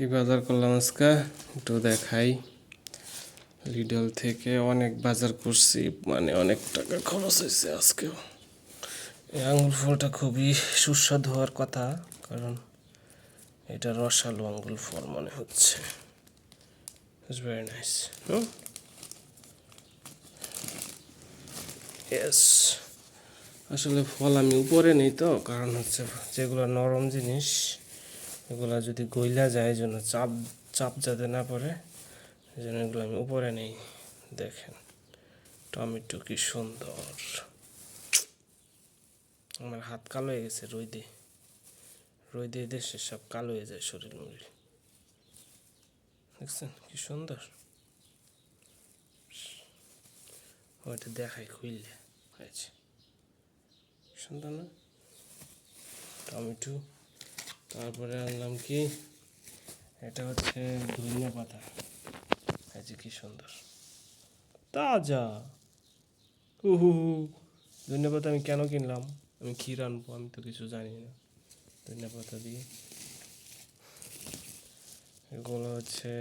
কি বাজার করলাম আজকে একটু দেখাই। লিডল থেকে অনেক বাজার করছি, মানে অনেক টাকা খরচ হয়েছে আজকেও। এই আঙ্গুর ফলটা খুবই সুস্বাদু হওয়ার কথা, কারণ এটা রসালো আঙ্গুর ফল মনে হচ্ছে। It's very nice. ইয়েস, আসলে ফল আমি উপরে নেই তো, কারণ হচ্ছে যেগুলো নরম জিনিস এগুলো যদি গইলা যায়, জন্য চাপ চাপ যাতে না পড়ে, এই জন্য এগুলো আমি উপরে নেই। দেখেন টমেটো কি সুন্দর। আমার হাত কালো হয়ে গেছে রোদে রোদে, দেশে সব কালো হয়ে যায় শরীর মুড়ি। দেখছেন কি সুন্দর। ওইটা দেখাই খুললে হয়েছে, সুন্দর না টমেটো। তারপরে আনলাম কি, এটা হচ্ছে ধনিয়া পাতা। এই যে কি সুন্দর তাজা। ধনিয়া পাতা আমি কেন কিনলাম? আমি ক্ষীর আনবো, আমি তো কিছু জানি না। ধনিয়া পাতা দিয়ে এগুলো হচ্ছে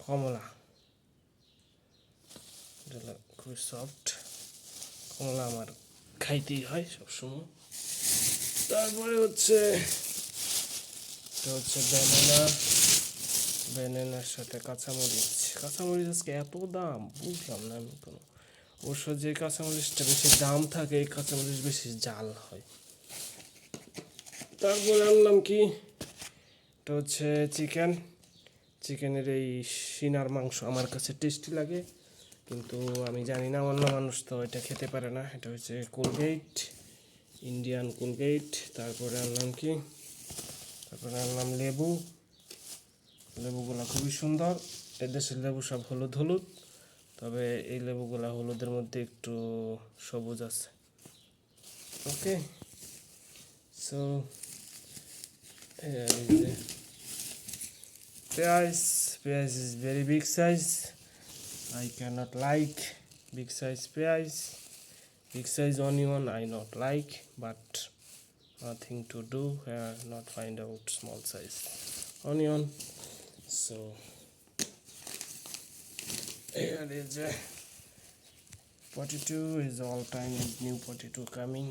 কমলা, যেগুলো খুবই সফট। কমলা আমার খাইতেই হয় সবসময়। তারপরে হচ্ছে এটা হচ্ছে ব্যানানা, ব্যানানার সাথে কাঁচামরিচ। কাঁচামরিচ আজকে এত দাম, বুঝলাম না আমি কোনো। অবশ্য যে কাঁচামরিচটা বেশি দাম থাকে, এই কাঁচামরিচ বেশি জাল হয়। তারপরে আনলাম কি, এটা হচ্ছে চিকেন। চিকেনের এই সিনার মাংস আমার কাছে টেস্টি লাগে, কিন্তু আমি জানি না অন্য মানুষ তো এটা খেতে পারে না। এটা হচ্ছে কোলগেট, ইন্ডিয়ান কোলগেট। তারপরে আনলাম কি, তারপরে আনলাম লেবু। লেবুগুলো খুবই সুন্দর। এদেশের লেবু সব হলুদ হলুদ, তবে এই লেবুগুলো হলুদের মধ্যে একটু সবুজ আছে। ওকে, সো পেঁয়াজ। পেঁয়াজ is very big size. I cannot like big size পেঁয়াজ. Big size onion I not like, but nothing to do here, not find out small size onion. So here is a potato. Is all time new potato coming,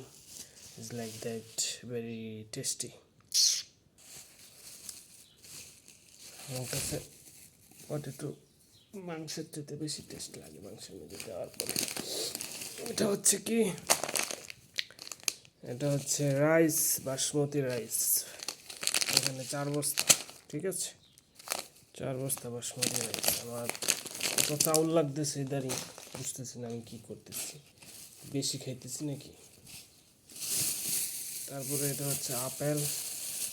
is like that, very tasty. আমার কাছে potato মাংসের চেয়ে বেশি test লাগে মাংসের মধ্যে দেওয়ার পরে। এটা হচ্ছে কি, এটা হচ্ছে রাইস, বাসমতি রাইস। এখানে 4 বস্তা, ঠিক আছে, 4 বস্তা বাসমতি রাইস। আমার কত চাউল লাগতেছে ইদারিং, বুঝতেছি না আমি কী করতেছি, বেশি খাইতেছি নাকি। তারপরে এটা হচ্ছে আপেল।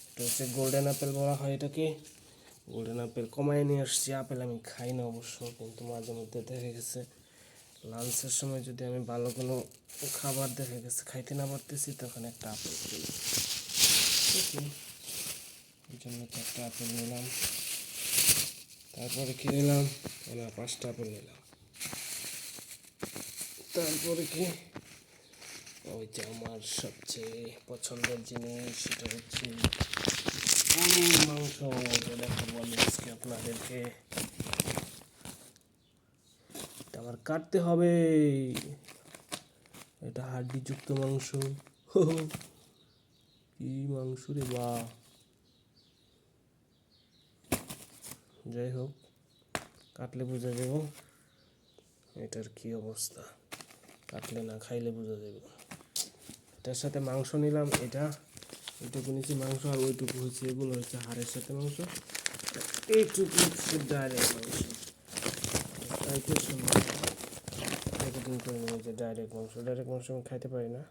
এটা হচ্ছে গোল্ডেন আপেল বলা হয় এটাকে। গোল্ডেন আপেল কমায় নিয়ে আসছি। আপেল আমি খাই না অবশ্য, কিন্তু মাঝে মধ্যে দেখা গেছে লাঞ্চের সময় যদি আমি ভালো কোনো খাবার দেখা গেছে খাইতে না পারতেছি, তখন একটা আপেল কিনি। এই জন্য তো একটা আপেল নিলাম। তারপরে কি নিলাম, না 5টা আপেল নিলাম। তারপরে কি, ওই যে আমার সবচেয়ে পছন্দের জিনিস, সেটা হচ্ছে গরুর মাংস। যেটা বলে আজকে আপনাদেরকে, এটা আমার কাটতে হবে। এটা হাড্ডিযুক্ত মাংস। কি মাংস রে বা! যাই হোক, কাটলে বোঝা যাব এটার কি অবস্থা, কাটলে না খাইলে বোঝা যাবে। এটার সাথে মাংস নিলাম, এইটুকু নিচে মাংস, আর ওইটুকু হচ্ছে, এগুলো হচ্ছে হাড়ের সাথে মাংস, এইটুকু হচ্ছে ডাইরেক্ট মাংস। এতদিন করে নিয়ে যে ডাইরেক্ট মাংস আমি খাইতে পারি না,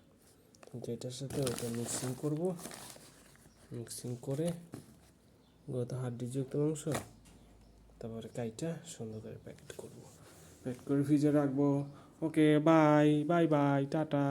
কিন্তু এটার সাথে ওইটা মিক্সিং করব। মিক্সিং করে গোটা হাড্ডিযুক্ত মাংস, তারপরে কাইটা সুন্দর করে প্যাকেট করব, প্যাকেট করে ফ্রিজে রাখবো। ওকে, বাই বাই বাই, টাটা।